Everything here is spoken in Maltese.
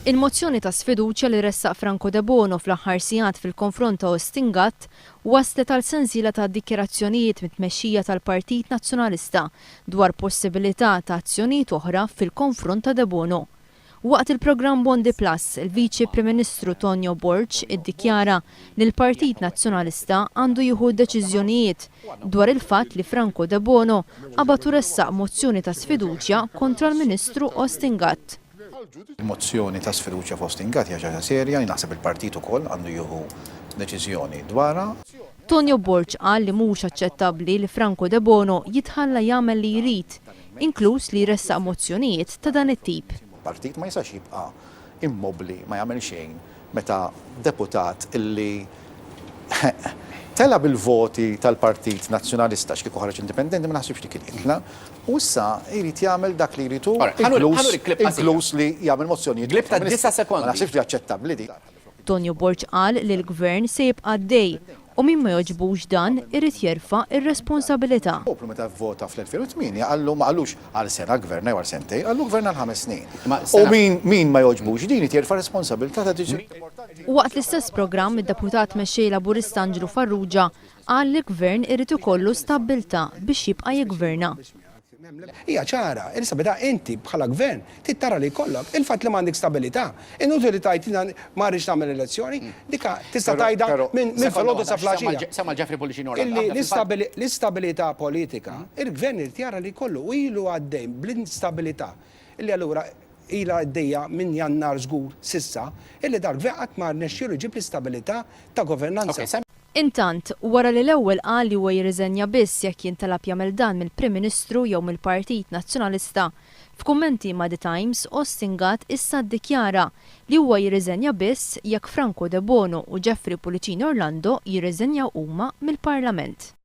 Il-mozzjoni ta' sfiducja li ressaq Franco Debono fl-aħħar sigħat fil-konfront ta' Austin Gatt waslet għal sensiela ta' dikjarazzjonijiet mit-tmexxija tal-Partit Nazzjonalista dwar possibilità ta' azzjonijiet oħra fil-konfront ta' Debono. Waqt il-programm Bondi Plus, il-Vici Prim Ministru Tonio Borg iddikjara li l-Partit Nazzjonalista għandu jieħu d-deċiżjonijiet dwar il-fatt li Franco Debono qabatu ressaq mozzjoni ta' sfiducja kontra l-Ministru Austin Gatt. Il-mozzjoni ta' sfiducja f'Austin Gatt hija ħaġa serja li naħseb il-Partit ukoll għandu jieħu deċiżjoni dwarha. Tonio Borg qal li mhux aċċettabbli li Franco Debono jitħalla jagħmel li jrid, inkluż li jressaq mozzjonijiet ta' dan it-tip. Il-Partit ma jistax jibqa' immobbli ma jagħmel xejn meta deputat illi tela bil-voti tal-Partit Nazzjonalista x'kieku ħareġ indipendenti ma naħsibx li kien jitla u issa jrid jagħmel dak li jridu inkluż li jagħmel mozzjonijiet. Klip ta' 9 sekondi. Ma naħsibx li aċċettabbli di. Tonio Borg qal li l-Gvern se jibqa' għaddej u min ma jogħġbux dan irid jerfa' ir-responsabilità. Poplu meta vvota fl-2008 qallu ma qallux għal sena gvern jew għal sentejn, qallu gvern għal 5 snin. U min ma jogħġbux din jerfa' responsabilità ta' Waqt l-istess programm id-deputat mexxej Laburista Anġlu Farrugia qal li l-Gvern irid ikollu stabbiltà biex jibqa' jiggverna. Hija ċara, il-stabilità inti bħala gvern tittara li jkollok il-fatt li m'għandek stabilità. Inutli li tajtina ma rridx tagħmel elezzjoni, dika tista' tajda minn filgħodu sa flaxija. Sama Ġefri Poliċino. L-istabilità politika, il-gvern irid jara li jkollu ilu għaddej bl-instabilità. Illi allura ila għaddejja minn Jannar żgur sissa, illi dal-gvern qatt ma rnexxielu jġib l-istabilità ta' governanza. Intant, wara li l-ewwel qal li huwa jirriżenja biss jekk jintalab jagħmel dan mill-Prim Ministru jew mill-Partit Nazzjonalista, f'kummenti ma' The Times, Austin Gatt issa ddikjara li huwa jirriżenja biss jekk Franco Debono u Ġefri Poliċino Orlando jirriżenjaw huma mill-Parlament.